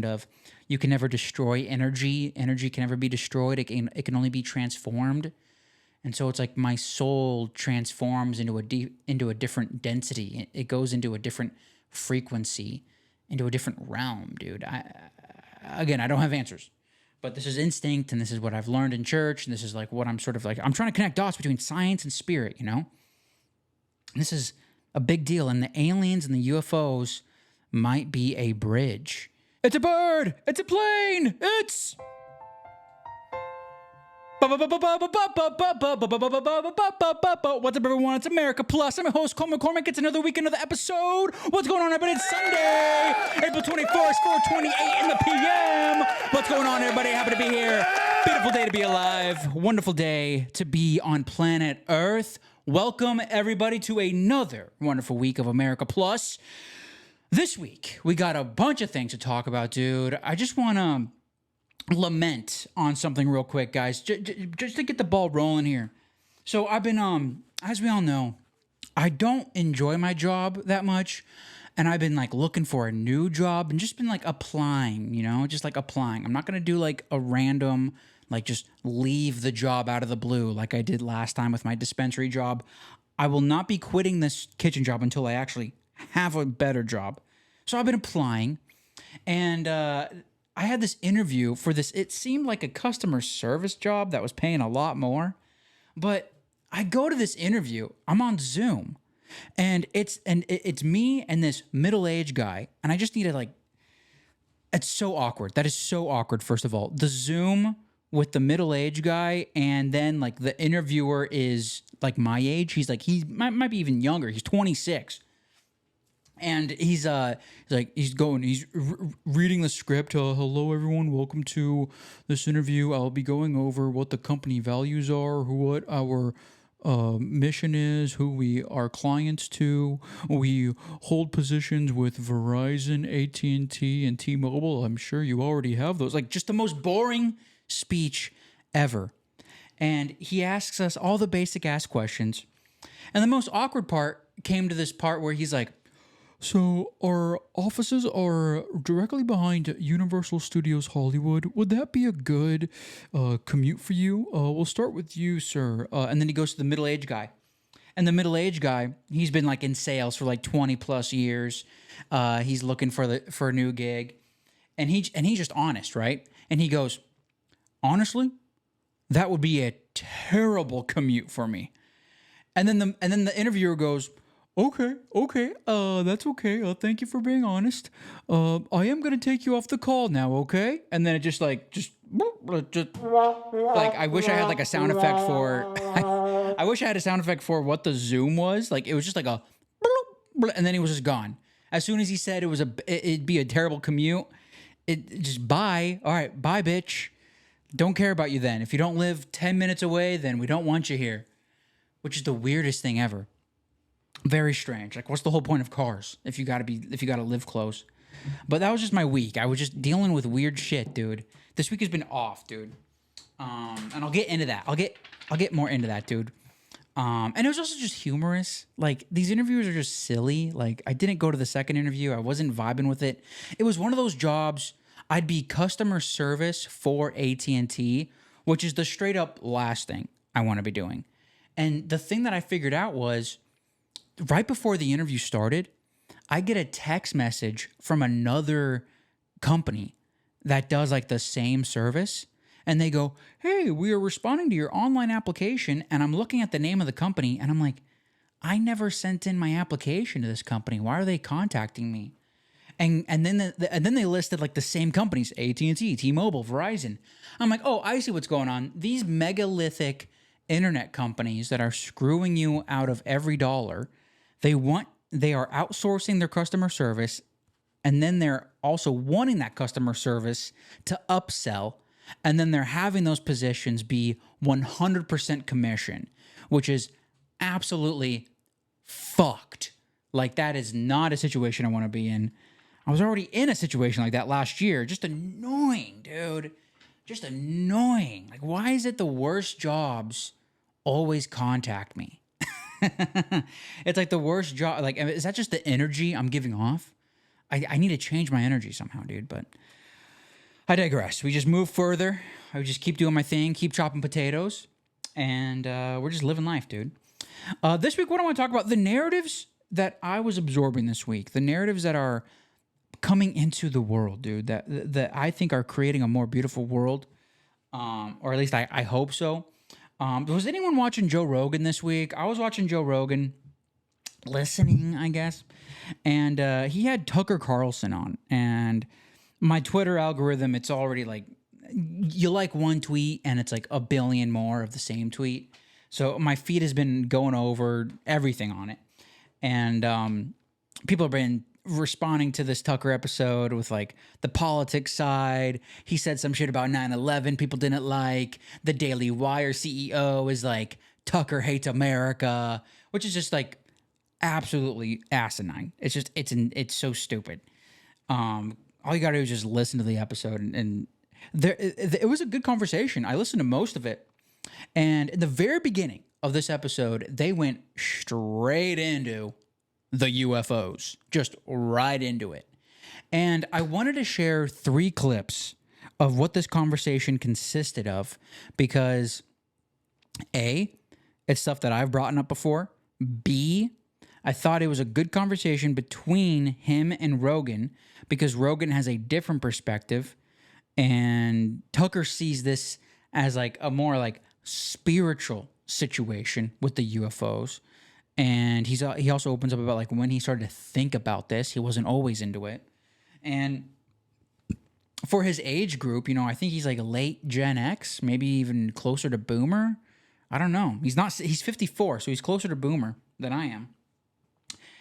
of you can never destroy energy. Energy can never be destroyed. It can only be transformed. And so it's like my soul transforms into a different density. It goes into a different frequency, into a different realm, dude. Again, I don't have answers, but this is instinct, and this is what I've learned in church, and this is like what I'm sort of like. I'm trying to connect dots between science and spirit, you know. And this is a big deal, and the aliens and the UFOs might be a bridge. It's a bird. It's a plane. It's. What's up, everyone? It's America Plus. I'm your host, Cole McCormick. It's another week, another episode. What's going on, everybody? It's Sunday, April 21st, 4:28 in the PM. What's going on, everybody? Happy to be here. Beautiful day to be alive. Wonderful day to be on planet Earth. Welcome, everybody, to another wonderful week of America Plus. This week, we got a bunch of things to talk about, dude. I just want to lament on something real quick, guys, just to get the ball rolling here. So I've been, as we all know, I don't enjoy my job that much, and I've been like looking for a new job and just been like applying, you know, just like applying. I'm not gonna do like a random, like just leave the job out of the blue like I did last time with my dispensary job. I will not be quitting this kitchen job until I actually have a better job. So I've been applying, and I had this interview for this. It seemed like a customer service job that was paying a lot more, but I go to this interview. I'm on Zoom, and it's me and this middle-aged guy, and I just need to like. It's so awkward. That is so awkward. First of all, the Zoom with the middle-aged guy, and then like the interviewer is like my age. He's like he might be even younger. He's 26. And he's reading the script. Hello, everyone. Welcome to this interview. I'll be going over what the company values are, what our mission is, who we are clients to. We hold positions with Verizon, AT&T, and T-Mobile. I'm sure you already have those. Like, just the most boring speech ever. And he asks us all the basic ass questions. And the most awkward part came to this part where he's like, so our offices are directly behind Universal Studios Hollywood. Would that be a good commute for you? We'll start with you, sir. And then he goes to the middle-aged guy. And the middle-aged guy, he's been like in sales for like 20 plus years. He's looking for a new gig. And he's just honest, right? And he goes, honestly, that would be a terrible commute for me. And then the interviewer goes, Okay, that's okay. Thank you for being honest. I am gonna take you off the call now, okay? And then it just like I wish I had like a sound effect for. I wish I had a sound effect for what the Zoom was. Like it was just like a, and then he was just gone. As soon as he said it'd be a terrible commute, it just bye. All right, bye, bitch. Don't care about you then. If you don't live 10 minutes away, then we don't want you here. Which is the weirdest thing ever. Very strange. Like, what's the whole point of cars if you gotta live close? But that was just my week. I was just dealing with weird shit, dude. This week has been off, dude. And I'll get into that. I'll get more into that, dude. And it was also just humorous. Like, these interviews are just silly. Like, I didn't go to the second interview. I wasn't vibing with it. It was one of those jobs. I'd be customer service for AT&T, which is the straight up last thing I want to be doing. And the thing that I figured out was, right before the interview started, I get a text message from another company that does like the same service. And they go, hey, we are responding to your online application. And I'm looking at the name of the company and I'm like, I never sent in my application to this company. Why are they contacting me? And then they listed like the same companies, AT&T, T-Mobile, Verizon. I'm like, oh, I see what's going on. These megalithic internet companies that are screwing you out of every dollar, they are outsourcing their customer service, and then they're also wanting that customer service to upsell, and then they're having those positions be 100% commission, which is absolutely fucked. Like, that is not a situation I want to be in. I was already in a situation like that last year. Just annoying, dude. Just annoying. Like, why is it the worst jobs always contact me? It's like the worst job. Like, is that just the energy I'm giving off? I need to change my energy somehow, dude. But I digress. We just move further. I just keep doing my thing, keep chopping potatoes, and we're just living life, dude. This week, what I want to talk about, the narratives that I was absorbing this week, the narratives that are coming into the world, dude, that I think are creating a more beautiful world, or at least I hope so. Was anyone watching Joe Rogan this week? I was watching Joe Rogan, listening, I guess, and he had Tucker Carlson on, and my Twitter algorithm, it's already like, you like one tweet and it's like a billion more of the same tweet. So my feed has been going over everything on it. And people have been responding to this Tucker episode with like the politics side. He said some shit about 9/11 people didn't like. The Daily Wire CEO is like, Tucker hates America, which is just like absolutely asinine. It's just, it's so stupid. All you gotta do is just listen to the episode, and it was a good conversation. I listened to most of it, and in the very beginning of this episode, they went straight into the UFOs, just right into it. And I wanted to share 3 clips of what this conversation consisted of, because A, it's stuff that I've brought up before. B, I thought it was a good conversation between him and Rogan, because Rogan has a different perspective, and Tucker sees this as like a more like spiritual situation with the UFOs. And he also opens up about like when he started to think about this, he wasn't always into it. And for his age group, I think he's like a late Gen X, maybe even closer to Boomer. I don't know. He's 54, so he's closer to Boomer than I am.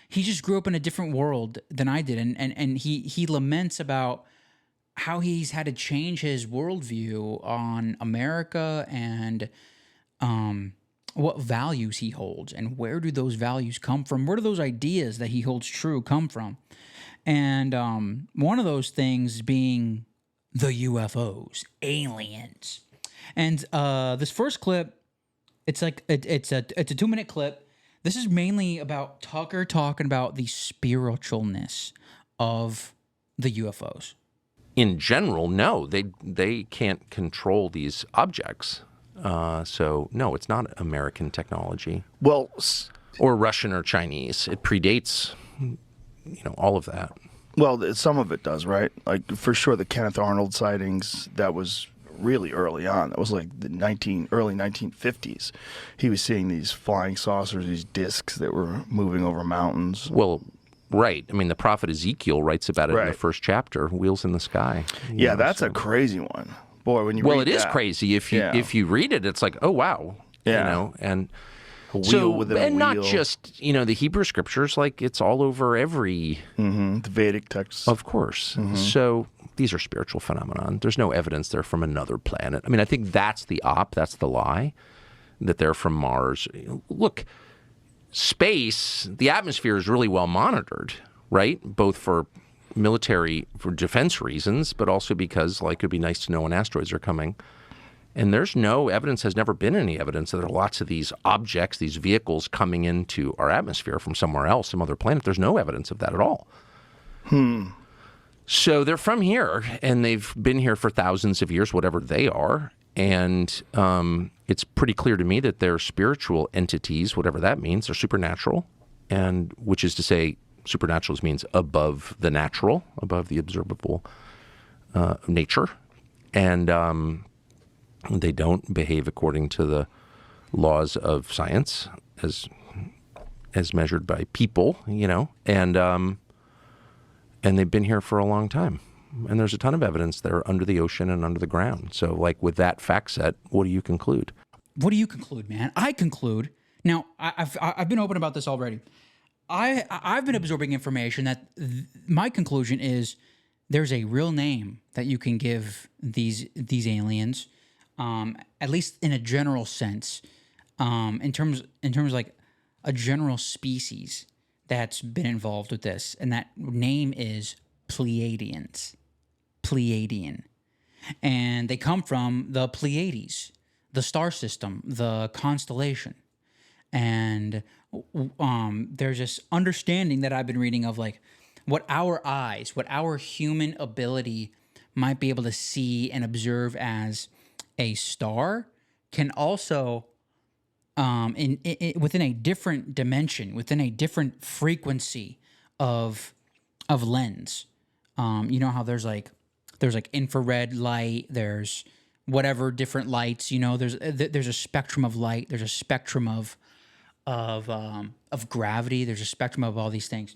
He just grew up in a different world than I did, and he laments about how he's had to change his worldview on America and what values he holds, and where do those values come from? Where do those ideas that he holds true come from? And one of those things being the UFOs, aliens. And this first clip, it's like it's a 2-minute clip. This is mainly about Tucker talking about the spiritualness of the UFOs. In general, no, they can't control these objects. So no, it's not American technology. Well, or Russian or Chinese. It predates, all of that. Well, some of it does, right? Like for sure, the Kenneth Arnold sightings, that was really early on. That was like the early 1950s. He was seeing these flying saucers, these discs that were moving over mountains. Well, right. I mean, the prophet Ezekiel writes about it in the first chapter, wheels in the sky. Yeah, that's a crazy one. Boy, when you read it is crazy. If you read it, it's like, oh, wow. Yeah. And a wheel within a wheel. And not just, the Hebrew scriptures, like it's all over every... Mm-hmm. The Vedic texts. Of course. Mm-hmm. So these are spiritual phenomenon. There's no evidence they're from another planet. I mean, I think that's the that's the lie, that they're from Mars. Look, space, the atmosphere is really well monitored, right? Both for defense reasons, but also because, like, it'd be nice to know when asteroids are coming. And there's no evidence, has never been any evidence that there are lots of these objects, these vehicles coming into our atmosphere from somewhere else, some other planet. There's no evidence of that at all. So they're from here, and they've been here for thousands of years, whatever they are. And it's pretty clear to me that they're spiritual entities, whatever that means. They're supernatural, and which is to say, supernatural means above the natural, above the observable nature. And they don't behave according to the laws of science as measured by people, and they've been here for a long time. And there's a ton of evidence they're under the ocean and under the ground. So, like, with that fact set, what do you conclude? What do you conclude, man? I conclude. Now, I've been open about this already. I've been absorbing information that my conclusion is there's a real name that you can give these aliens, at least in a general sense, in terms like a general species that's been involved with this, and that name is Pleiadians. Pleiadian. And they come from the Pleiades, the star system, the constellation. And there's this understanding that I've been reading of like what our eyes, what our human ability might be able to see and observe as a star can also, within a different dimension, within a different frequency of lens. You know how there's like infrared light, there's whatever different lights. You know, there's a spectrum of light, there's a spectrum of gravity, there's a spectrum of all these things.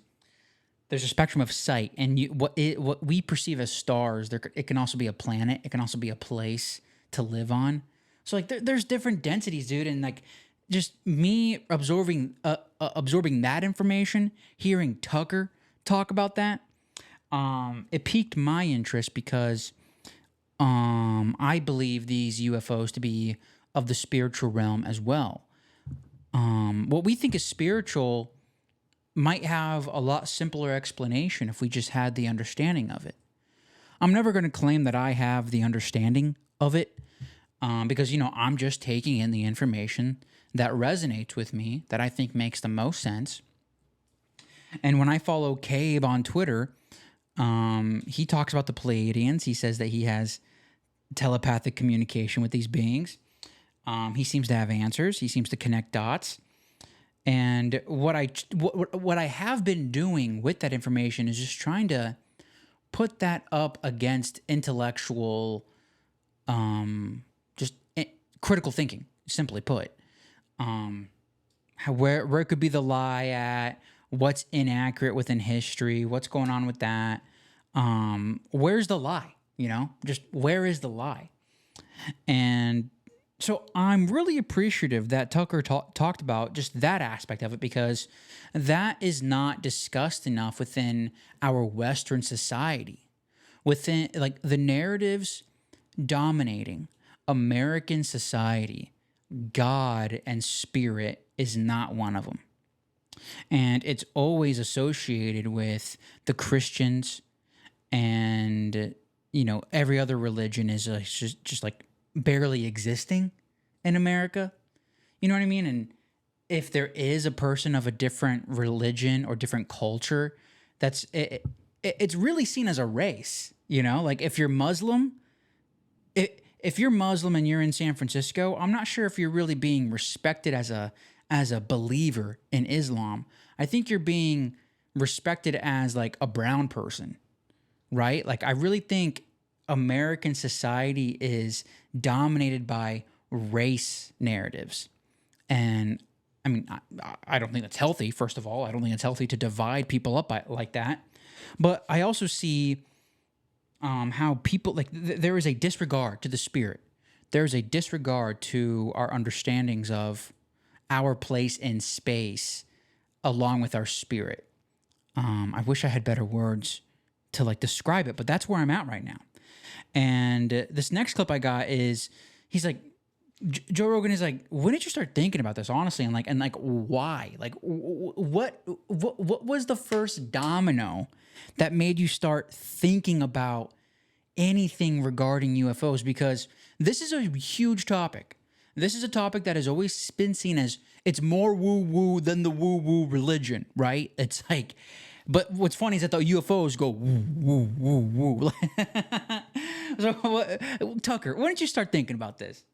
There's a spectrum of sight, and what we perceive as stars, it can also be a planet. It can also be a place to live on. So like there's different densities, dude, and like just me absorbing that information, hearing Tucker talk about that, it piqued my interest because I believe these UFOs to be of the spiritual realm as well. What we think is spiritual might have a lot simpler explanation if we just had the understanding of it. I'm never going to claim that I have the understanding of it because, I'm just taking in the information that resonates with me, that I think makes the most sense. And when I follow Cabe on Twitter, he talks about the Pleiadians. He says that he has telepathic communication with these beings. He seems to have answers. He seems to connect dots. And what I have been doing with that information is just trying to put that up against intellectual, critical thinking. Simply put, where could be the lie at? What's inaccurate within history? What's going on with that? Where's the lie? Just where is the lie? And so I'm really appreciative that Tucker talked about just that aspect of it, because that is not discussed enough within our Western society. Within like the narratives dominating American society, God and spirit is not one of them. And it's always associated with the Christians, and every other religion is just like barely existing in America. You know what I mean? And if there is a person of a different religion or different culture, it's really seen as a race. Like if you're Muslim, if you're Muslim and you're in San Francisco, I'm not sure if you're really being respected as a believer in Islam. I think you're being respected as like a brown person, right? Like I really think American society is dominated by race narratives. And I mean, I don't think that's healthy, first of all. I don't think it's healthy to divide people up like that. But I also see how people, like, there is a disregard to the spirit. There is a disregard to our understandings of our place in space along with our spirit. I wish I had better words to, like, describe it, but that's where I'm at right now. And this next clip I got is, he's like, Joe Rogan is like, when did you start thinking about this, honestly? And like why? Like, what was the first domino that made you start thinking about anything regarding UFOs? Because this is a huge topic. This is a topic that has always been seen as it's more woo-woo than the woo-woo religion, right? It's like, but what's funny is that the UFOs go woo, woo, woo, woo. So, Tucker, when did you start thinking about this?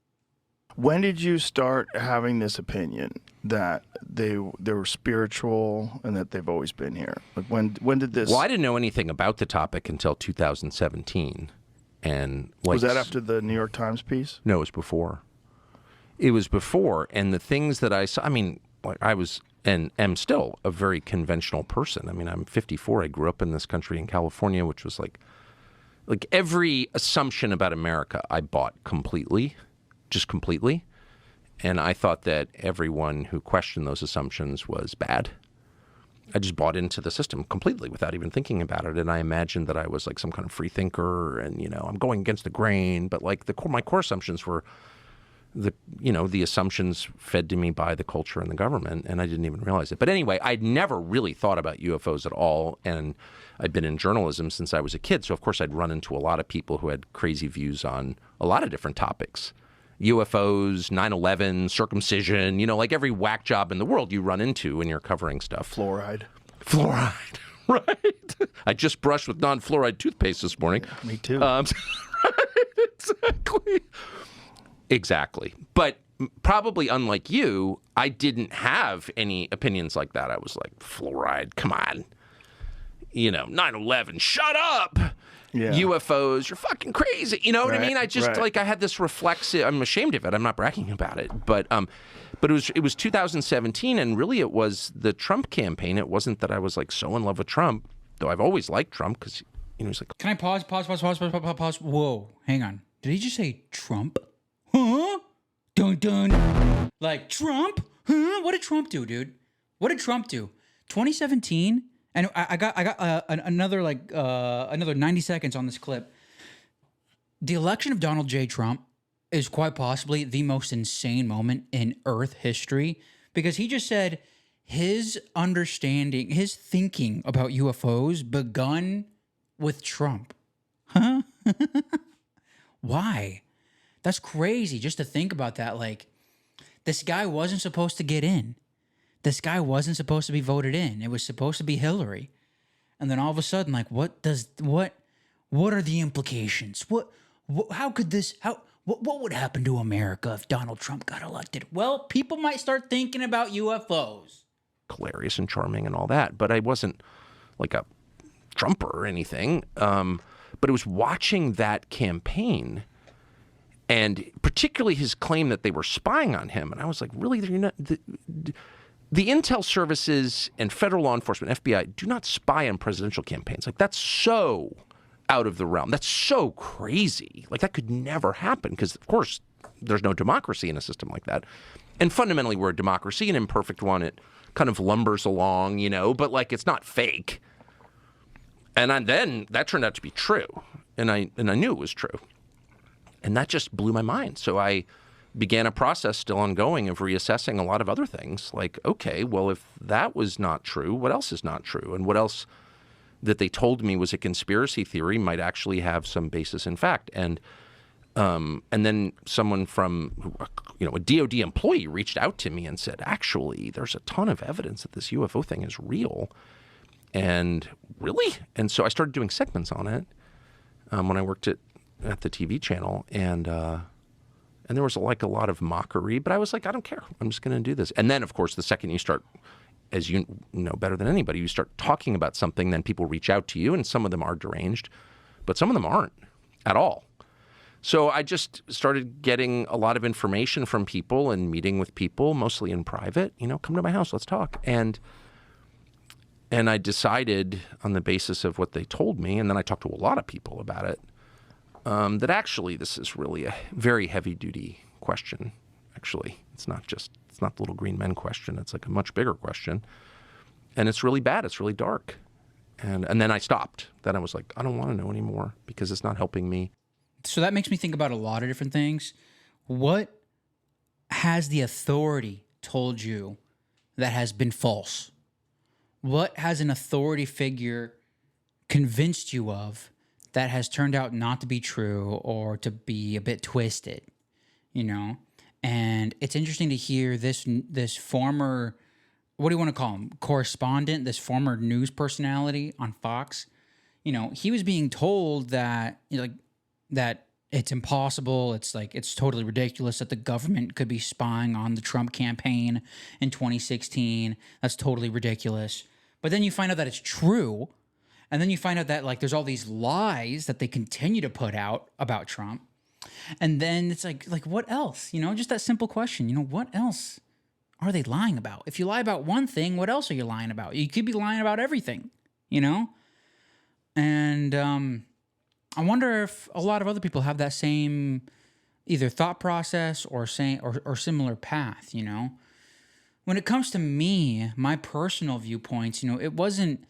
When did you start having this opinion that they were spiritual and that they've always been here? Like when did this? Well, I didn't know anything about the topic until 2017, and like, was that after the New York Times piece? No, it was before. It was before, and the things that I saw. I mean, like I was and am still a very conventional person. I mean, I'm 54. I grew up in this country in California, which was like every assumption about America I bought completely. Just completely. And I thought that everyone who questioned those assumptions was bad. I just bought into the system completely without even thinking about it. And I imagined that I was like some kind of free thinker and, I'm going against the grain. But like my core assumptions were the assumptions fed to me by the culture and the government. And I didn't even realize it. But anyway, I'd never really thought about UFOs at all. And I'd been in journalism since I was a kid. So of course I'd run into a lot of people who had crazy views on a lot of different topics. UFOs, 9/11, circumcision, like every whack job in the world you run into when you're covering stuff. Fluoride, Right. I just brushed with non-fluoride toothpaste this morning. Me too. Exactly. Exactly. But probably unlike you, I didn't have any opinions like that. I was like, fluoride, come on. 9/11, shut up. Yeah. UFOs, you're fucking crazy. You know what I mean? I just I had this reflexive. I'm ashamed of it. I'm not bragging about it, but it was 2017, and really it was the Trump campaign. It wasn't that I was like so in love with Trump, though I've always liked Trump because he's like. Can I pause? Whoa, hang on. Did he just say Trump? Huh? Dun dun. Like Trump? Huh? What did Trump do, dude? What did Trump do? 2017. And I got another 90 seconds on this clip. The election of Donald J. Trump is quite possibly the most insane moment in Earth history, because he just said his understanding, his thinking about UFOs begun with Trump. Huh? Why? That's crazy just to think about that. Like, this guy wasn't supposed to get in. This guy wasn't supposed to be voted in. It was supposed to be Hillary. And then all of a sudden, like, what are the implications? What would happen to America if Donald Trump got elected? Well, people might start thinking about UFOs. Hilarious and charming and all that, but I wasn't like a Trumper or anything. But it was watching that campaign, and particularly his claim that they were spying on him. And I was like, really? You're not... The intel services and federal law enforcement, FBI, do not spy on presidential campaigns. Like, that's so out of the realm. That's so crazy. Like, that could never happen because, of course, there's no democracy in a system like that. And fundamentally, we're a democracy, an imperfect one. It kind of lumbers along, but, like, it's not fake. And then that turned out to be true. And I knew it was true. And that just blew my mind. So I began a process still ongoing of reassessing a lot of other things. Like, okay, well, if that was not true, what else is not true? And what else that they told me was a conspiracy theory might actually have some basis in fact. And then someone from, a DOD employee reached out to me and said, actually, there's a ton of evidence that this UFO thing is real. And really? And so I started doing segments on it when I worked at the TV channel. And there was like a lot of mockery, but I was like, I don't care. I'm just going to do this. And then, of course, the second you start, as you know better than anybody, you start talking about something, then people reach out to you, and some of them are deranged, but some of them aren't at all. So I just started getting a lot of information from people and meeting with people, mostly in private. Come to my house, let's talk. And I decided on the basis of what they told me, and then I talked to a lot of people about it, that actually this is really a very heavy-duty question, actually. It's not the little green men question. It's like a much bigger question. And it's really bad. It's really dark. And then I stopped. Then I was like, I don't want to know anymore because it's not helping me. So that makes me think about a lot of different things. What has the authority told you that has been false? What has an authority figure convinced you of that has turned out not to be true or to be a bit twisted, And it's interesting to hear this former, what do you want to call him, correspondent, this former news personality on Fox. He was being told that that it's impossible. It's totally ridiculous that the government could be spying on the Trump campaign in 2016. That's totally ridiculous. But then you find out that it's true. And then you find out that there's all these lies that they continue to put out about Trump. And then it's like what else? Just that simple question, what else are they lying about? If you lie about one thing, what else are you lying about? You could be lying about everything, And I wonder if a lot of other people have that same either thought process or similar path, When it comes to me, my personal viewpoints, it wasn't,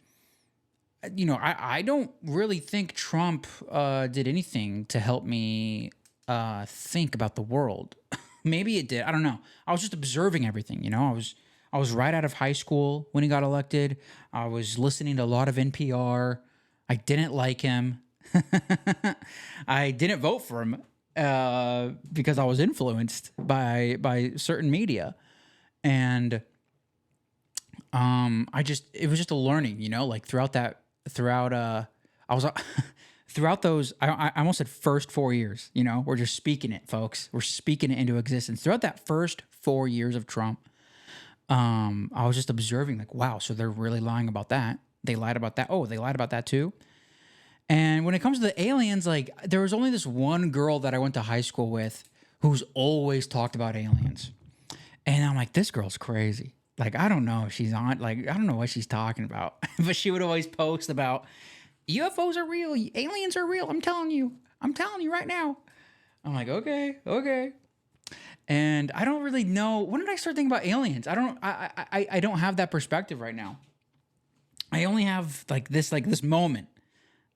I don't really think Trump did anything to help me think about the world. Maybe it did. I don't know. I was just observing everything. I was right out of high school when he got elected. I was listening to a lot of NPR. I didn't like him. I didn't vote for him because I was influenced by certain media. And It was just a learning, like I was throughout those, I almost said first 4 years, we're just speaking it, folks. We're speaking it into existence. Throughout that first 4 years of Trump, I was just observing, like, wow, so they're really lying about that. They lied about that. Oh, they lied about that too. And when it comes to the aliens, like, there was only this one girl that I went to high school with who's always talked about aliens. And I'm like, this girl's crazy. Like, I don't know if she's on, like, I don't know what she's talking about. But she would always post about UFOs are real, aliens are real. I'm telling you right now. I'm like, okay. And I don't really know. When did I start thinking about aliens? I don't have that perspective right now. I only have this moment,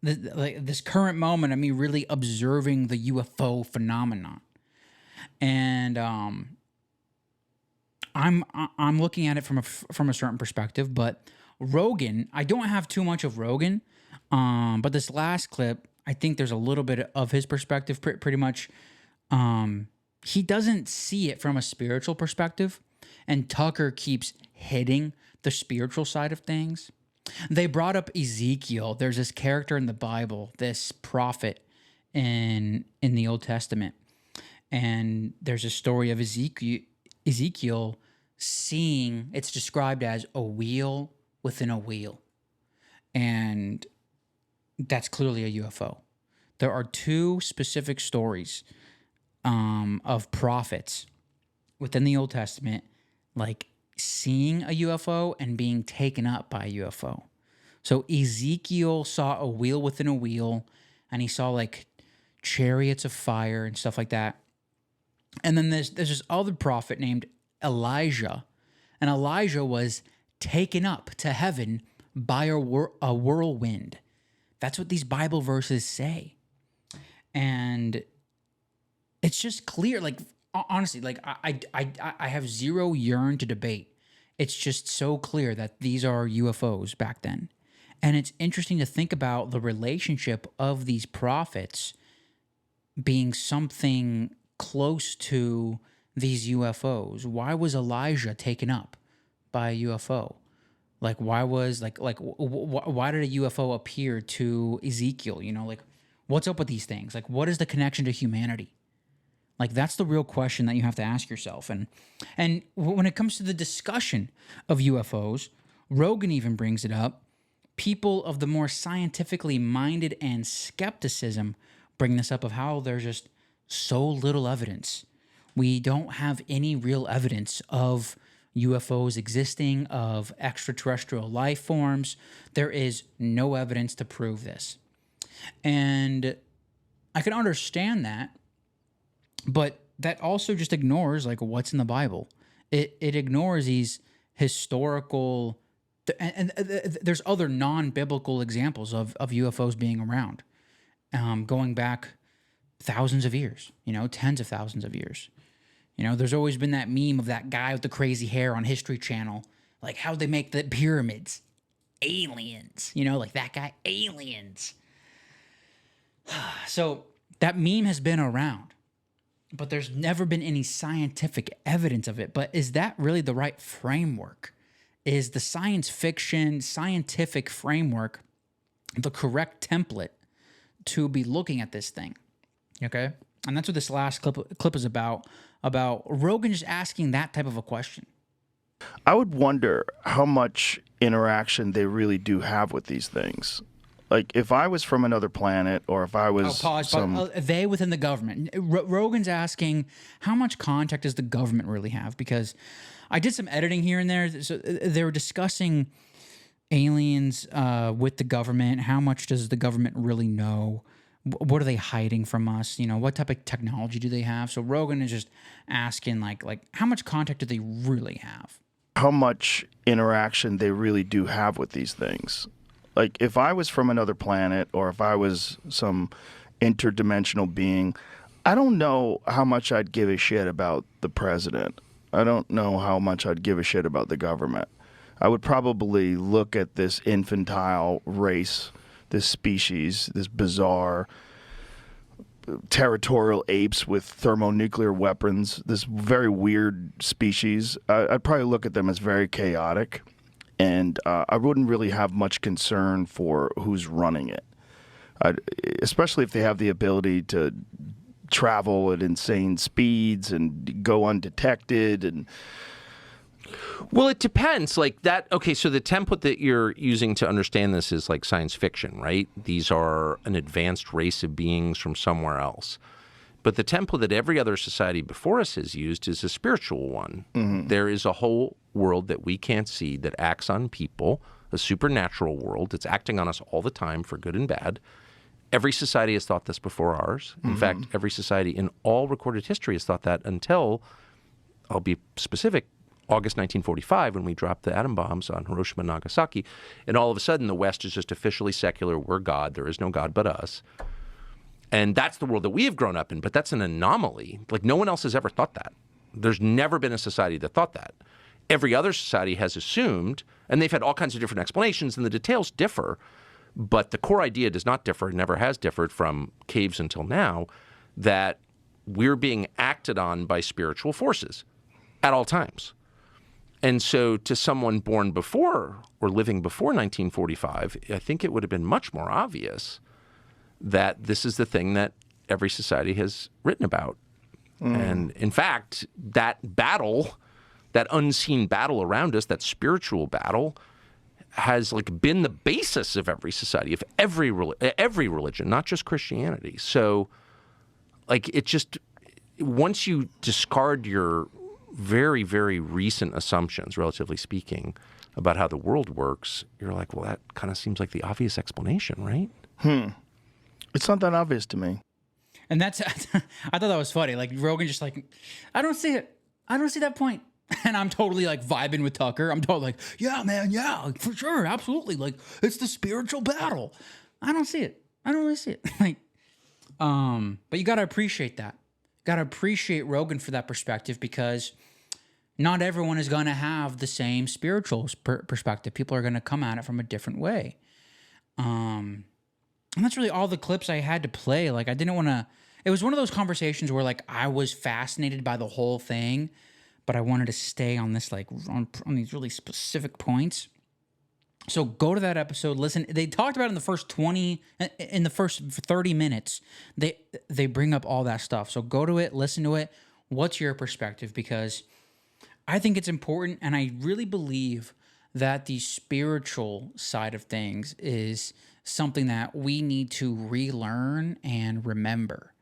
this current moment of me really observing the UFO phenomenon. And I'm looking at it from a certain perspective, but Rogan, I don't have too much of Rogan, but this last clip, I think there's a little bit of his perspective. Pretty much, he doesn't see it from a spiritual perspective, and Tucker keeps hitting the spiritual side of things. They brought up Ezekiel. There's this character in the Bible, this prophet in the Old Testament, and there's a story of Ezekiel seeing, it's described as a wheel within a wheel. And that's clearly a UFO. There are two specific stories of prophets within the Old Testament, like seeing a UFO and being taken up by a UFO. So Ezekiel saw a wheel within a wheel, and he saw like chariots of fire and stuff like that. And then there's this other prophet named Elijah, and Elijah was taken up to heaven by a whirlwind. That's what these Bible verses say. And it's just clear, like, honestly, like, I have zero yearn to debate. It's just so clear that these are UFOs back then. And it's interesting to think about the relationship of these prophets being something close to these UFOs. Why was Elijah taken up by a UFO? Like, why was why did a UFO appear to Ezekiel? Like, what's up with these things? Like, what is the connection to humanity? Like, that's the real question that you have to ask yourself. And when it comes to the discussion of UFOs, Rogan even brings it up. People of the more scientifically minded and skepticism bring this up, of how there's just so little evidence. We don't have any real evidence of UFOs existing, of extraterrestrial life forms. There is no evidence to prove this. And I can understand that, but that also just ignores like what's in the Bible. It ignores these historical, and there's other non-biblical examples of UFOs being around, going back thousands of years, tens of thousands of years. There's always been that meme of that guy with the crazy hair on History Channel. Like, how'd they make the pyramids? Aliens. Like that guy, aliens. So that meme has been around, but there's never been any scientific evidence of it. But is that really the right framework? Is the science fiction, scientific framework the correct template to be looking at this thing? Okay? And that's what this last clip is about Rogan just asking that type of a question. I would wonder how much interaction they really do have with these things. Like, if I was from another planet, or if I was they within the government. Rogan's asking, how much contact does the government really have? Because I did some editing here and there. So they were discussing aliens with the government. How much does the government really know? What are they hiding from us? What type of technology do they have? So Rogan is just asking, like how much contact do they really have? How much interaction they really do have with these things. Like, if I was from another planet, or if I was some interdimensional being, I don't know how much I'd give a shit about the president. I don't know how much I'd give a shit about the government. I would probably look at this infantile race, this species, this bizarre territorial apes with thermonuclear weapons, this very weird species. I'd probably look at them as very chaotic. and I wouldn't really have much concern for who's running it, especially if they have the ability to travel at insane speeds and go undetected. And Well, it depends. Like that. Okay, so the template that you're using to understand this is like science fiction, right? These are an advanced race of beings from somewhere else. But the template that every other society before us has used is a spiritual one. There is a whole world that we can't see that acts on people, a supernatural world that's acting on us all the time for good and bad. Every society has thought this before ours. In fact, every society in all recorded history has thought that until, I'll be specific, August 1945, when we dropped the atom bombs on Hiroshima and Nagasaki. And all of a sudden, the West is just officially secular. We're God. There is no God but us. And that's the world that we have grown up in, but that's an anomaly. Like, no one else has ever thought that. There's never been a society that thought that. Every other society has assumed, and they've had all kinds of different explanations, and the details differ, but the core idea does not differ, never has differed from caves until now, that we're being acted on by spiritual forces at all times. And so to someone born before or living before 1945, I think it would have been much more obvious that this is the thing that every society has written about. And in fact, that battle, that unseen battle around us, that spiritual battle, has like been the basis of every society, of every religion, not just Christianity. So like it just, once you discard your very, very recent assumptions, relatively speaking, about how the world works, you're like, well, that kind of seems like the obvious explanation, right? it's not that obvious to me. And that's, I thought that was funny. Like Rogan just like, I don't see it. I don't see that point. And I'm totally like vibing with Tucker. I'm totally like, yeah, man, yeah, like, for sure, absolutely. Like it's the spiritual battle. I don't see it. I don't really see it. Like, but you got to appreciate that. Got to appreciate Rogan for that perspective, because not everyone is going to have the same spiritual perspective. People are going to come at it from a different way. And that's really all the clips I had to play. Like I didn't want to, it was one of those conversations where like I was fascinated by the whole thing, but I wanted to stay on this, like on these really specific points. So go to that episode, listen. They talked about it in the first 30 minutes. They bring up all that stuff. So go to it, listen to it. What's your perspective? Because I think it's important, and I really believe that the spiritual side of things is something that we need to relearn and remember.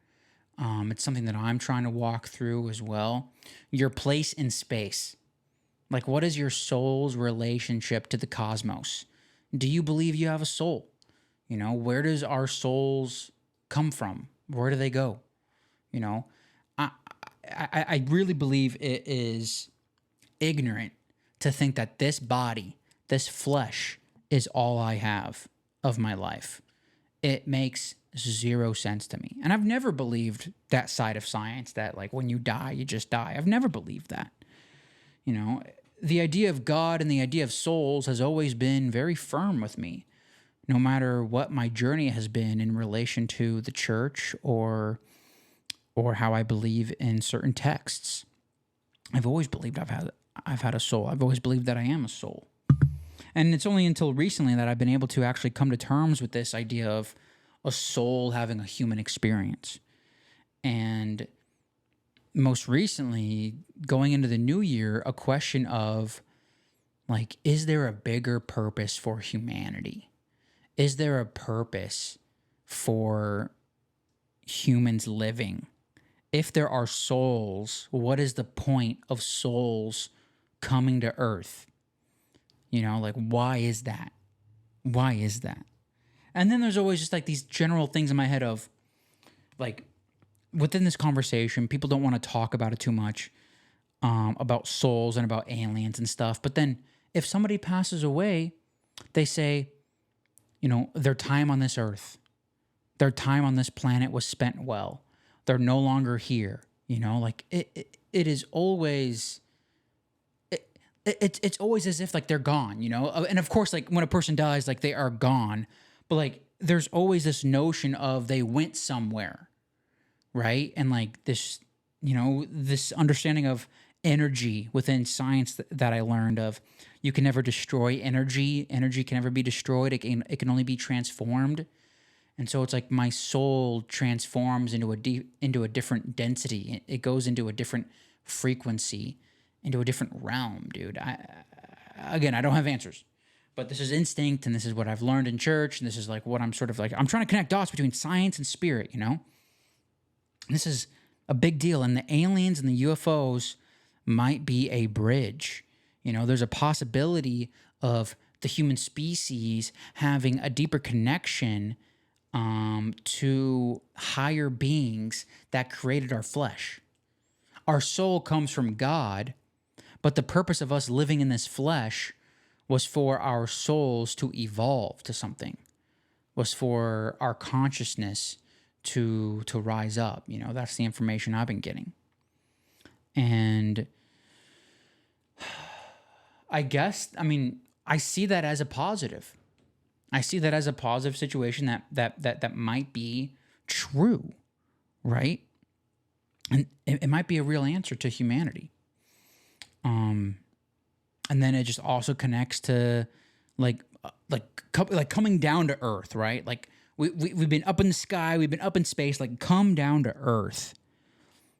It's something that I'm trying to walk through as well. Your place in space. Like, what is your soul's relationship to the cosmos? Do you believe you have a soul? You know, where does our souls come from? Where do they go? You know, I really believe it is ignorant to think that this body, this flesh, is all I have of my life. It makes zero sense to me. And I've never believed that side of science, that like when you die, you just die. I've never believed that. You know, the idea of God and the idea of souls has always been very firm with me, no matter what my journey has been in relation to the church or how I believe in certain texts. I've always believed I've had a soul. I've always believed that I am a soul. And it's only until recently that I've been able to actually come to terms with this idea of a soul having a human experience. And most recently, going into the new year, a question of, like, is there a bigger purpose for humanity? Is there a purpose for humans living? If there are souls, what is the point of souls coming to Earth? You know, like, why is that? Why is that? And then there's always just like these general things in my head of, like, within this conversation, people don't want to talk about it too much, about souls and about aliens and stuff. But then if somebody passes away, they say, you know, their time on this earth, their time on this planet was spent well. They're no longer here. You know, like it is always, it's always as if like they're gone, you know? And of course, like when a person dies, like they are gone, but like there's always this notion of they went somewhere. Right? And like this, you know, this understanding of energy within science that I learned of. You can never destroy energy. Energy can never be destroyed. It can only be transformed. And so it's like my soul transforms into a different density. It goes into a different frequency, into a different realm, dude. Again, I don't have answers, but this is instinct, and this is what I've learned in church, and this is like what I'm sort of like. I'm trying to connect dots between science and spirit, you know. And this is a big deal, and the aliens and the UFOs might be a bridge. You know, there's a possibility of the human species having a deeper connection to higher beings that created our flesh. Our soul comes from God, but the purpose of us living in this flesh was for our souls to evolve to something, was for our consciousness to rise up. You know, that's the information I've been getting. And I guess, I mean, I see that as a positive. I see that as a positive situation that might be true, right? And it might be a real answer to humanity. And then it just also connects to like coming down to earth, right? Like we've been up in the sky, we've been up in space, like come down to earth,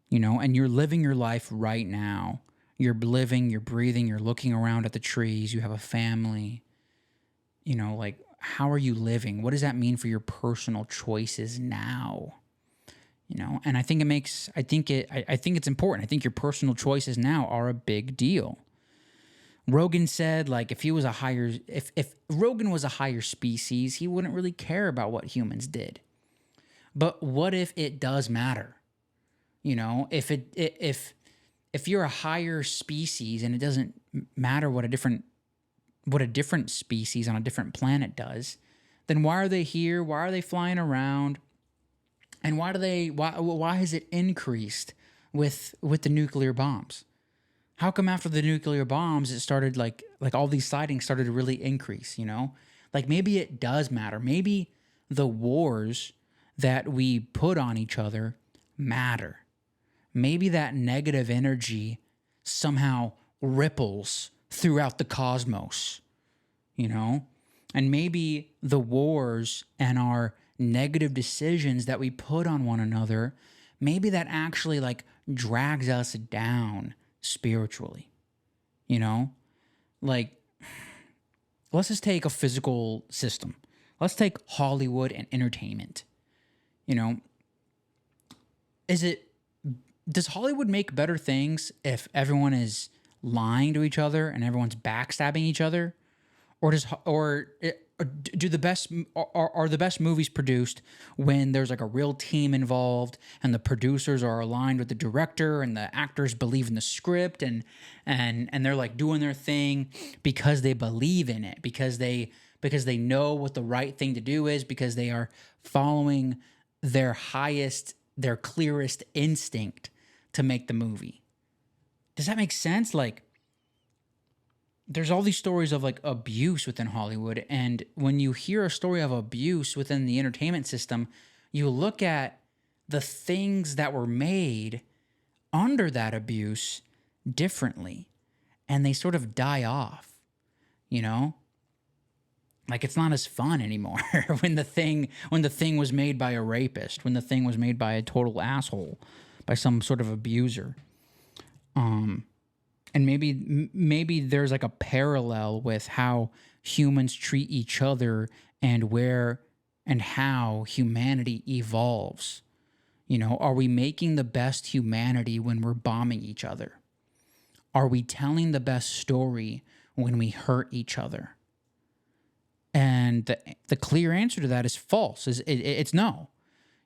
you know, and you're living your life right now. You're living, you're breathing, you're looking around at the trees, you have a family, you know, like how are you living? What does that mean for your personal choices now? You know, and I think it's important. I think your personal choices now are a big deal. Rogan said, like, if Rogan was a higher species, he wouldn't really care about what humans did. But what if it does matter? You know, if you're a higher species and it doesn't matter what a different species on a different planet does, then why are they here? Why are they flying around? And why has it increased with the nuclear bombs? How come after the nuclear bombs it started like all these sightings started to really increase, you know? Like maybe it does matter. Maybe the wars that we put on each other matter. Maybe that negative energy somehow ripples throughout the cosmos, you know? And maybe the wars and our negative decisions that we put on one another, maybe that actually like drags us down spiritually, you know? Like, let's just take a physical system. Let's take Hollywood and entertainment. You know, does Hollywood make better things if everyone is lying to each other and everyone's backstabbing each other? Or are the best movies produced when there's like a real team involved and the producers are aligned with the director and the actors believe in the script and they're like doing their thing because they believe in it, because they know what the right thing to do is, because they are following their clearest instinct to make the movie. Does that make sense? Like, there's all these stories of like abuse within Hollywood. And when you hear a story of abuse within the entertainment system, you look at the things that were made under that abuse differently. And they sort of die off, you know? Like it's not as fun anymore when the thing was made by a rapist, when the thing was made by a total asshole, by some sort of abuser. And maybe there's like a parallel with how humans treat each other and where and how humanity evolves. You know, are we making the best humanity when we're bombing each other? Are we telling the best story when we hurt each other? And the clear answer to that is false. It's no.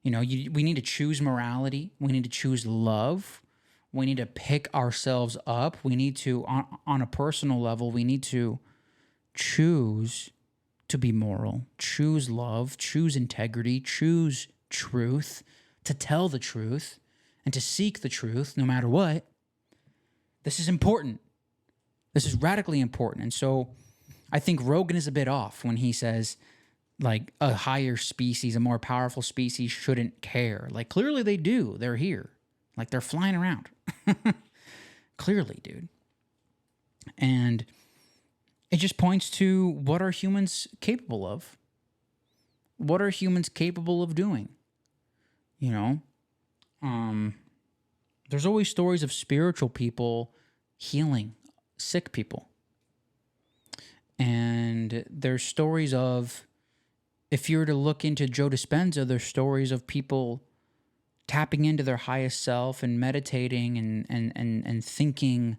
You know, we need to choose morality. We need to choose love. We need to pick ourselves up. We need to, on a personal level, we need to choose to be moral, choose love, choose integrity, choose truth, to tell the truth, and to seek the truth no matter what. This is important. This is radically important. And so I think Rogan is a bit off when he says, like, a higher species, a more powerful species shouldn't care. Like, clearly they do. They're here. Like, they're flying around. clearly, dude. And it just points to what are humans capable of? What are humans capable of doing? You know, there's always stories of spiritual people healing sick people. And there's stories of, if you were to look into Joe Dispenza, there's stories of people tapping into their highest self and meditating and thinking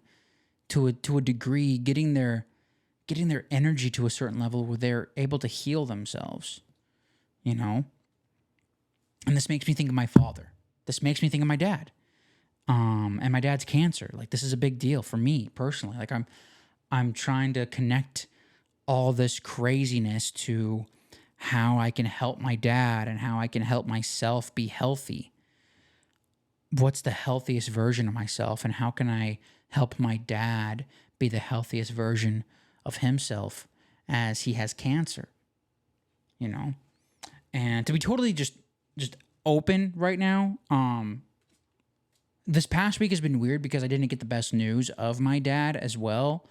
to a degree, getting their energy to a certain level where they're able to heal themselves, you know? And this makes me think of my father. This makes me think of my dad. And my dad's cancer. Like, this is a big deal for me personally. Like, I'm trying to connect all this craziness to how I can help my dad and how I can help myself be healthy. What's the healthiest version of myself, and how can I help my dad be the healthiest version of himself as he has cancer, you know? And to be totally just open right now, this past week has been weird because I didn't get the best news of my dad as well.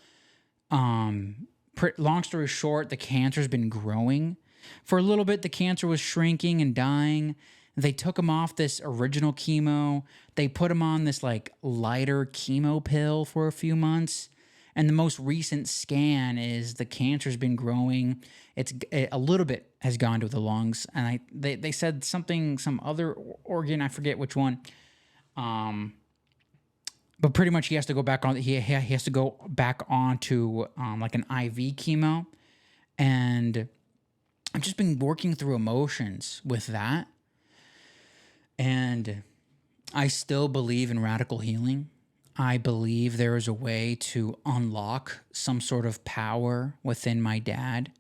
Long story short, the cancer's been growing. For a little bit, the cancer was shrinking and dying. They took him off this original chemo. They put him on this like lighter chemo pill for a few months. And the most recent scan is the cancer's been growing. It's a little bit has gone to the lungs, and they said some other organ, I forget which one. But pretty much he has to go back on. He has to go back onto like an IV chemo, and I've just been working through emotions with that. And I still believe in radical healing. I believe there is a way to unlock some sort of power within my dad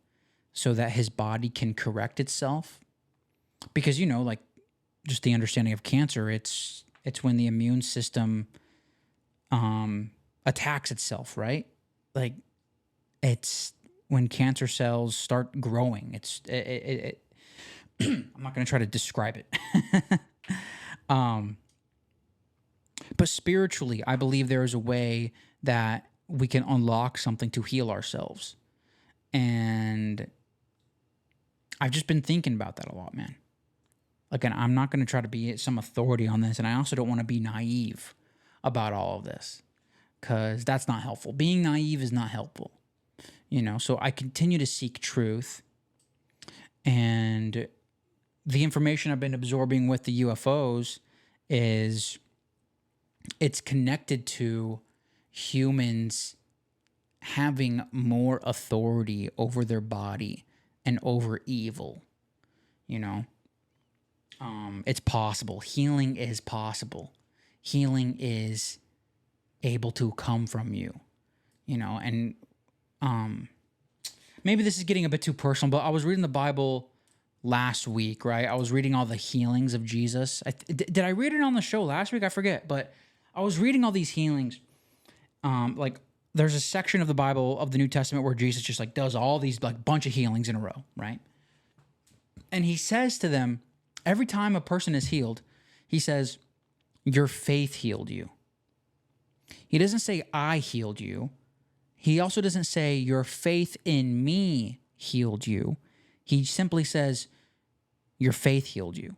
so that his body can correct itself. Because, you know, like, just the understanding of cancer, it's when the immune system attacks itself, right? Like, it's when cancer cells start growing. I'm not going to try to describe it. But spiritually, I believe there is a way that we can unlock something to heal ourselves. And I've just been thinking about that a lot, man. Like, and I'm not going to try to be some authority on this, and I also don't want to be naive about all of this, because that's not helpful. Being naive is not helpful, you know? So I continue to seek truth, and the information I've been absorbing with the UFOs is it's connected to humans having more authority over their body and over evil, you know? It's possible. Healing is possible. Healing is able to come from you, you know? And maybe this is getting a bit too personal, but I was reading the Bible last week, right? I was reading all the healings of Jesus. Did I read it on the show last week? I forget, but I was reading all these healings. Like, there's a section of the Bible, of the New Testament, where Jesus just like does all these like bunch of healings in a row, right? And he says to them, every time a person is healed, he says, your faith healed you. He doesn't say, I healed you. He also doesn't say, your faith in me healed you. He simply says, your faith healed you.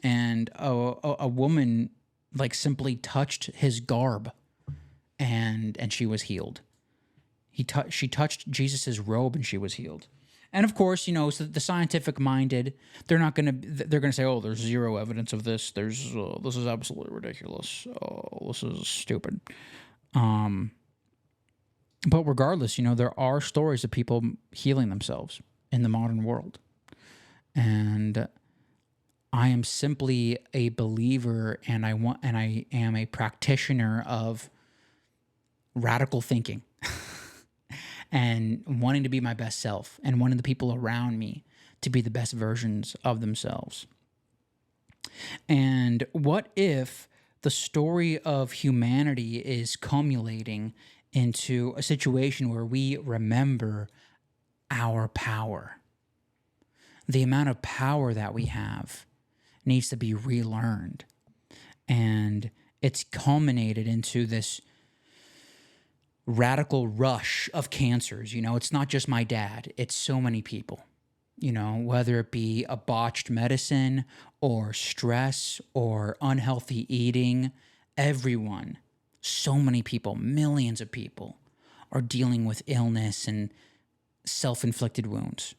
And a woman like simply touched his garb, and she was healed. She touched Jesus's robe, and she was healed. And of course, you know, so the scientific minded, they're gonna say, oh, there's zero evidence of this. This is absolutely ridiculous. Oh, this is stupid. But regardless, you know, there are stories of people healing themselves in the modern world. And I am simply a believer, and I am a practitioner of radical thinking and wanting to be my best self and wanting the people around me to be the best versions of themselves. And what if the story of humanity is culminating into a situation where we remember our power? The amount of power that we have needs to be relearned. And it's culminated into this radical rush of cancers. You know, it's not just my dad, it's so many people, you know, whether it be a botched medicine or stress or unhealthy eating, everyone, so many people, millions of people are dealing with illness and self-inflicted wounds.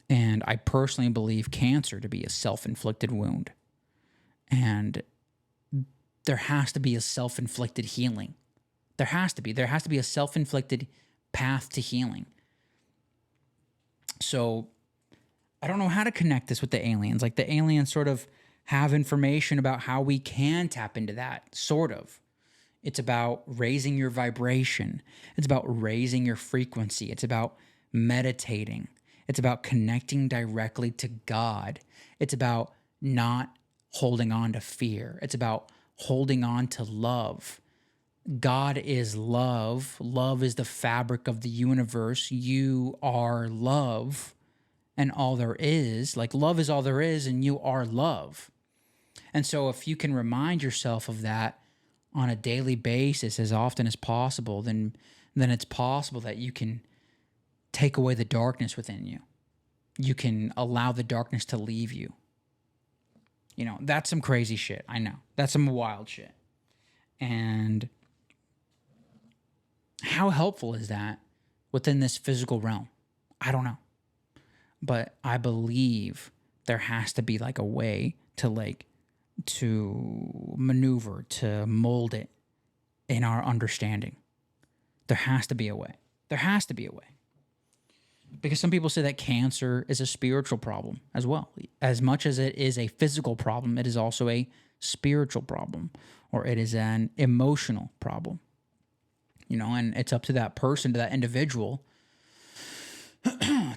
And I personally believe cancer to be a self-inflicted wound. And there has to be a self-inflicted healing. There has to be a self-inflicted path to healing. So I don't know how to connect this with the aliens. Like, the aliens sort of have information about how we can tap into that, sort of. It's about raising your vibration. It's about raising your frequency. It's about meditating. It's about connecting directly to God. It's about not holding on to fear. It's about holding on to love. God is love. Love is the fabric of the universe. You are love, and all there is. Like, love is all there is, and you are love. And so if you can remind yourself of that on a daily basis as often as possible, then it's possible that you can take away the darkness within you. You can allow the darkness to leave you. You know, that's some crazy shit. I know. That's some wild shit. And how helpful is that within this physical realm? I don't know. But I believe there has to be like a way to maneuver, to mold it in our understanding. There has to be a way. There has to be a way. Because some people say that cancer is a spiritual problem as well. As much as it is a physical problem, it is also a spiritual problem, or it is an emotional problem. You know, and it's up to that person, to that individual,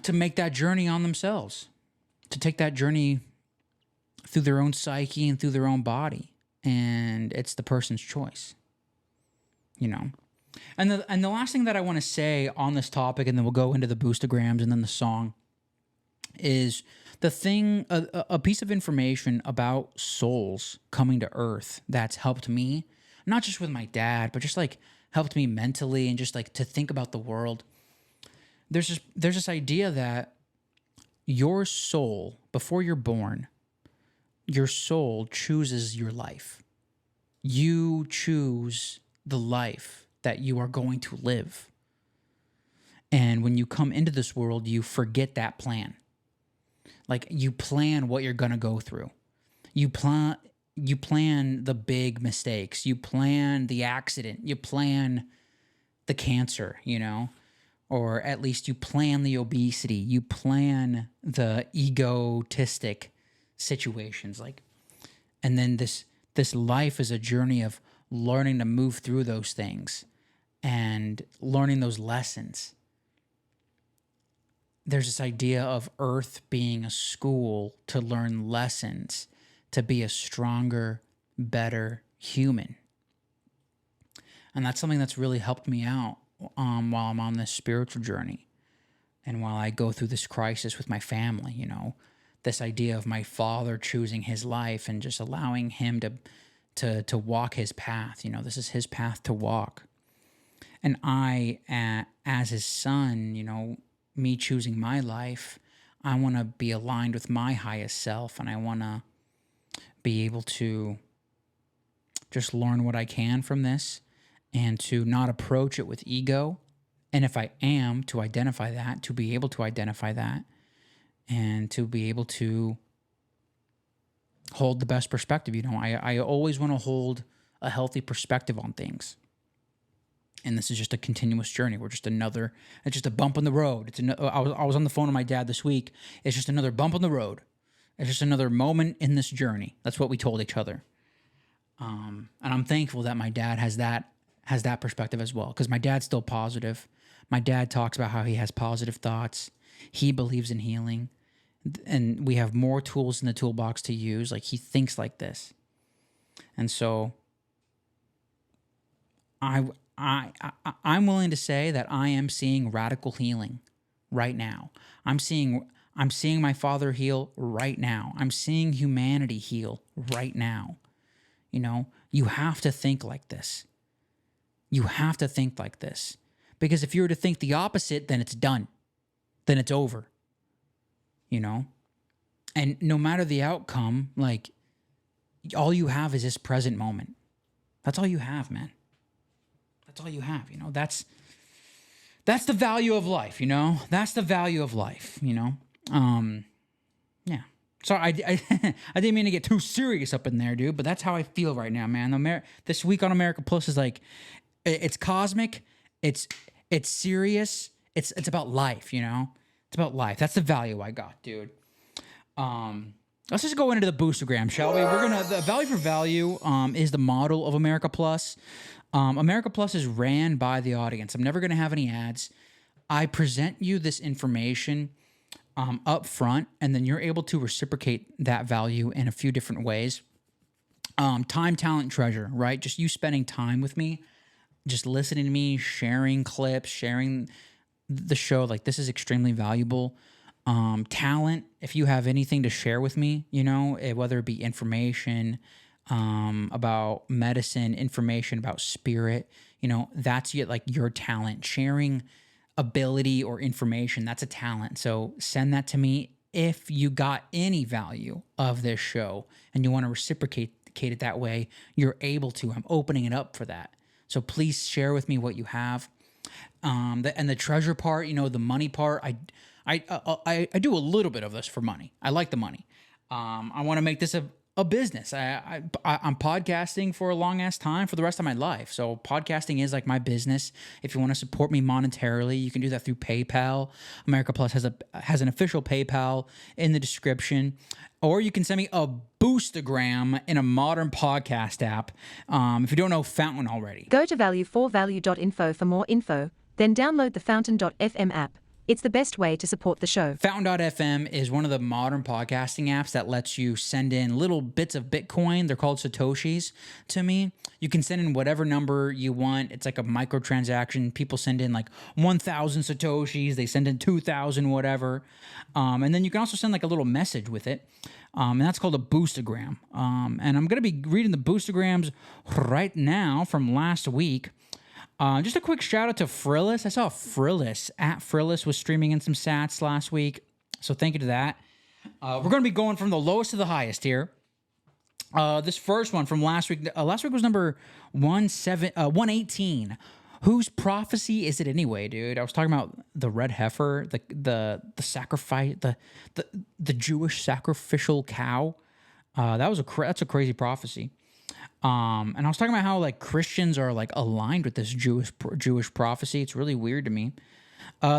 to make that journey on themselves, to take that journey through their own psyche and through their own body. And it's the person's choice, you know. And the last thing that I want to say on this topic, and then we'll go into the boostograms and then the song, is the thing, a piece of information about souls coming to Earth that's helped me, not just with my dad, but just like helped me mentally and just like to think about the world. There's this idea that your soul, before you're born, your soul chooses your life. You choose the life that you are going to live. And when you come into this world, you forget that plan. Like, you plan what you're going to go through. You plan the big mistakes. You plan the accident. You plan the cancer, you know? Or at least you plan the obesity. You plan the egotistic situations. Like, and then this life is a journey of learning to move through those things and learning those lessons. There's this idea of Earth being a school to learn lessons, to be a stronger, better human. And that's something that's really helped me out while I'm on this spiritual journey and while I go through this crisis with my family, you know, this idea of my father choosing his life and just allowing him to walk his path. You know, this is his path to walk. And I, as his son, you know, me choosing my life, I want to be aligned with my highest self, and I want to be able to just learn what I can from this and to not approach it with ego. And if I am, to identify that, to be able to identify that, and to be able to hold the best perspective. You know, I always want to hold a healthy perspective on things. And this is just a continuous journey. It's just a bump on the road. I was on the phone with my dad this week. It's just another bump on the road. It's just another moment in this journey. That's what we told each other. And I'm thankful that my dad has that perspective as well, because my dad's still positive. My dad talks about how he has positive thoughts. He believes in healing, and we have more tools in the toolbox to use. Like, he thinks like this. And so I'm willing to say that I am seeing radical healing right now. I'm seeing my father heal right now. I'm seeing humanity heal right now. You know, you have to think like this. You have to think like this. Because if you were to think the opposite, then it's done. Then it's over. You know? And no matter the outcome, like, all you have is this present moment. That's all you have, man. That's all you have, you know? That's the value of life, you know? That's the value of life, you know? Yeah. Sorry, I didn't mean to get too serious up in there, dude, but that's how I feel right now, man. This week on America Plus is like, it's cosmic, it's serious, it's about life, you know? It's about life. That's the value I got, dude. Let's just go into the boostergram, shall we? The value for value is the model of America Plus. America Plus is ran by the audience. I'm never going to have any ads. I present you this information up front, and then you're able to reciprocate that value in a few different ways. Time, talent, treasure, right? Just you spending time with me, just listening to me, sharing clips, sharing the show. Like, this is extremely valuable. Talent, if you have anything to share with me, you know, whether it be information about medicine, information about spirit, you know, that's your talent. Sharing ability or information, that's a talent. So send that to me if you got any value of this show and you want to reciprocate it that way. You're able to. I'm opening it up for that. So please share with me what you have. And the treasure part, you know, the money part, I do a little bit of this for money. I like the money. I want to make this a business. I'm podcasting for a long ass time for the rest of my life. So podcasting is like my business. If you want to support me monetarily, you can do that through PayPal. America Plus has an official PayPal in the description, or you can send me a boostagram in a modern podcast app. If you don't know Fountain already, go to value4value.info for more info. Then download the Fountain.fm app. It's the best way to support the show. Fountain.fm is one of the modern podcasting apps that lets you send in little bits of Bitcoin. They're called Satoshis to me. You can send in whatever number you want. It's like a microtransaction. People send in like 1,000 Satoshis. They send in 2,000, whatever. And then you can also send like a little message with it. And that's called a boostagram. And I'm going to be reading the boostagrams right now from last week. Just a quick shout out to Frillis. I saw Frillis was streaming in some sats last week. So thank you to that. We're going to be going from the lowest to the highest here. This first one from last week. Last week was number 118. Whose prophecy is it anyway, dude? I was talking about the red heifer, the sacrifice, the Jewish sacrificial cow. That's a crazy prophecy. And I was talking about how like Christians are like aligned with this Jewish prophecy. It's really weird to me.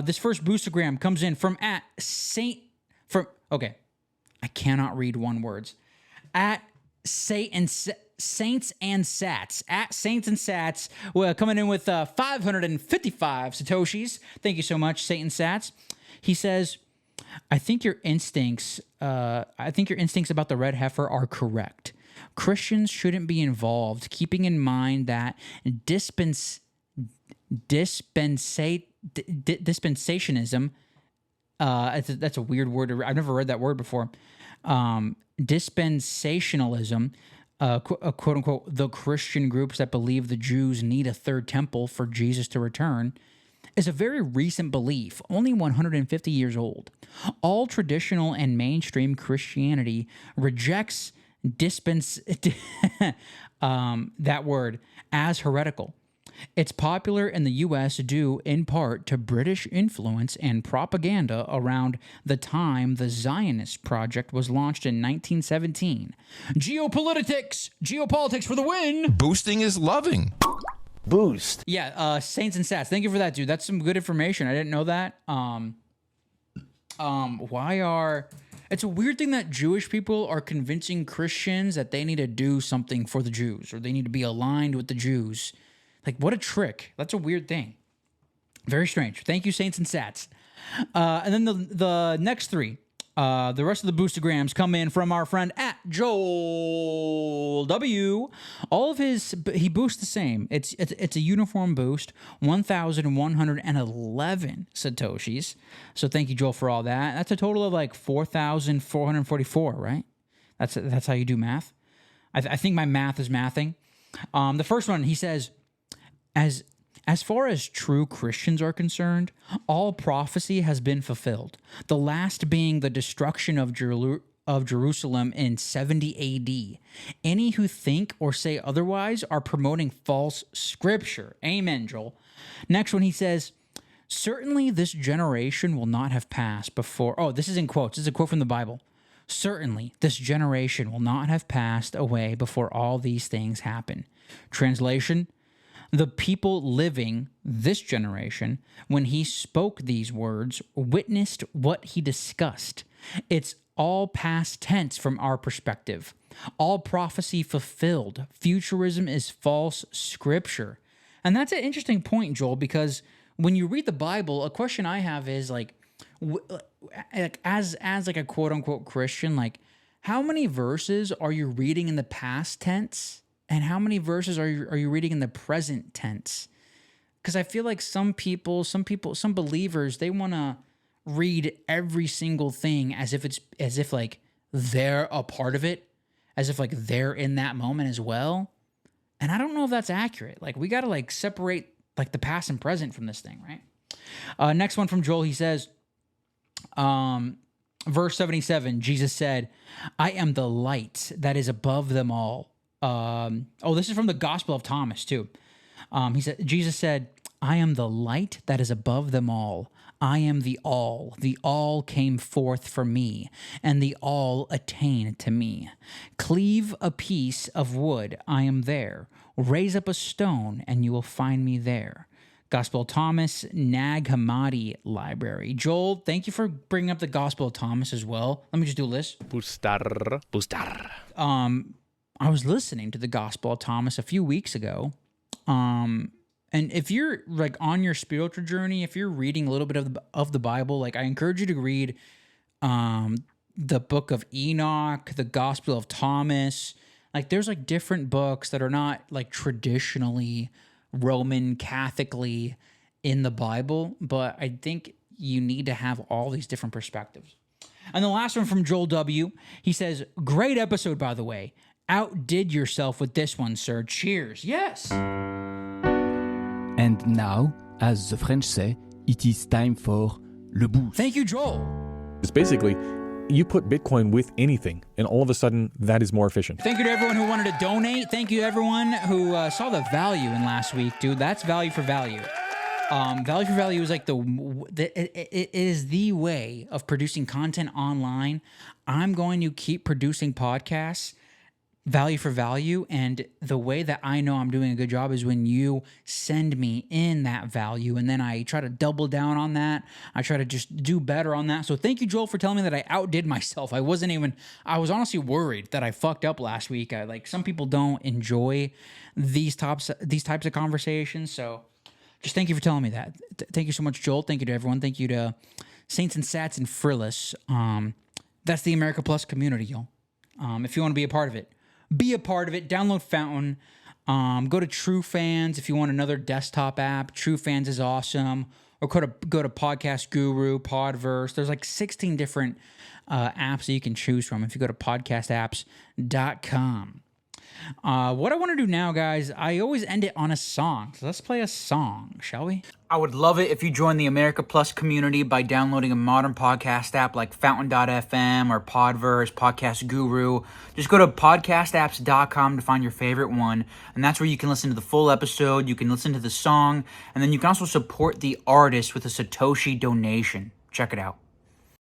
This first boostagram comes in from okay, I cannot read one words. At Saints and Sats. At Saints and Sats, well, coming in with 555 Satoshis. Thank you so much, Satan Sats. He says, I think your instincts about the red heifer are correct. Christians shouldn't be involved, keeping in mind that dispensationism, that's a weird word. I've never read that word before. Dispensationalism, quote unquote, the Christian groups that believe the Jews need a third temple for Jesus to return, is a very recent belief, only 150 years old. All traditional and mainstream Christianity rejects that word as heretical. It's popular in the U.S. due in part to British influence and propaganda around the time the Zionist project was launched in 1917. Geopolitics for the win. Boosting is loving. Boost. Yeah, Saints and Sats. Thank you for that, dude. That's some good information. I didn't know that. It's a weird thing that Jewish people are convincing Christians that they need to do something for the Jews or they need to be aligned with the Jews. Like, what a trick. That's a weird thing. Very strange. Thank you, Saints and Sats. And then the next three, the rest of the boostagrams come in from our friend at Joel W. All of he boosts the same. It's a uniform boost, 1,111 Satoshis. So thank you, Joel, for all that. That's a total of like 4,444, right? That's how you do math. I think my math is mathing. The first one, he says, as far as true Christians are concerned, all prophecy has been fulfilled. The last being the destruction of Jerusalem in 70 AD. Any who think or say otherwise are promoting false scripture. Amen, Joel. Next one, he says, certainly this generation will not have passed before. Oh, this is in quotes. This is a quote from the Bible. Certainly this generation will not have passed away before all these things happen. Translation, the people living this generation, when he spoke these words, witnessed what he discussed. It's all past tense from our perspective. All prophecy fulfilled. Futurism is false scripture. And that's an interesting point, Joel, because when you read the Bible, a question I have is like as like a quote unquote Christian, like how many verses are you reading in the past tense? And how many verses are you reading in the present tense? Because I feel like some believers, they want to read every single thing as if like they're a part of it, as if like they're in that moment as well. And I don't know if that's accurate. Like we got to like separate like the past and present from this thing, right? Next one from Joel, he says, verse 77, Jesus said, I am the light that is above them all. This is from the Gospel of Thomas too. Jesus said, I am the light that is above them all. I am the all. The all came forth from me, and the all attained to me. Cleave a piece of wood, I am there. Raise up a stone, and you will find me there. Gospel of Thomas, Nag Hammadi Library. Joel, thank you for bringing up the Gospel of Thomas as well. Let me just do a list. Bustar. I was listening to the Gospel of Thomas a few weeks ago. And if you're like on your spiritual journey, if you're reading a little bit of the Bible, like I encourage you to read the book of Enoch, the Gospel of Thomas. Like there's like different books that are not like traditionally Roman Catholically in the Bible, but I think you need to have all these different perspectives. And the last one from Joel W. He says, great episode, by the way. Outdid yourself with this one, sir. Cheers. Yes. And now, as the French say, it is time for le boost. Thank you, Joel. It's basically, you put Bitcoin with anything, and all of a sudden, that is more efficient. Thank you to everyone who wanted to donate. Thank you to everyone who saw the value in last week, dude. That's value for value. Value for value is like it is the way of producing content online. I'm going to keep producing podcasts, value for value, and the way that I know I'm doing a good job is when you send me in that value, and then I try to double down on that. I try to just do better on that. So thank you, Joel, for telling me that I outdid myself. I was honestly worried that I fucked up last week. Some people don't enjoy these types of conversations, so just thank you for telling me that. Thank you so much, Joel. Thank you to everyone. Thank you to Saints and Sats and Frillis. That's the America Plus community, y'all. If you want to be a part of it, be a part of it. Download Fountain. Go to True Fans if you want another desktop app. True Fans is awesome. Or go to Podcast Guru, Podverse. There's like 16 different apps that you can choose from if you go to podcastapps.com. What I want to do now, guys, I always end it on a song. So let's play a song, shall we? I would love it if you join the America Plus community by downloading a modern podcast app like Fountain.fm or Podverse, Podcast Guru. Just go to podcastapps.com to find your favorite one, and that's where you can listen to the full episode, you can listen to the song, and then you can also support the artist with a Satoshi donation. Check it out.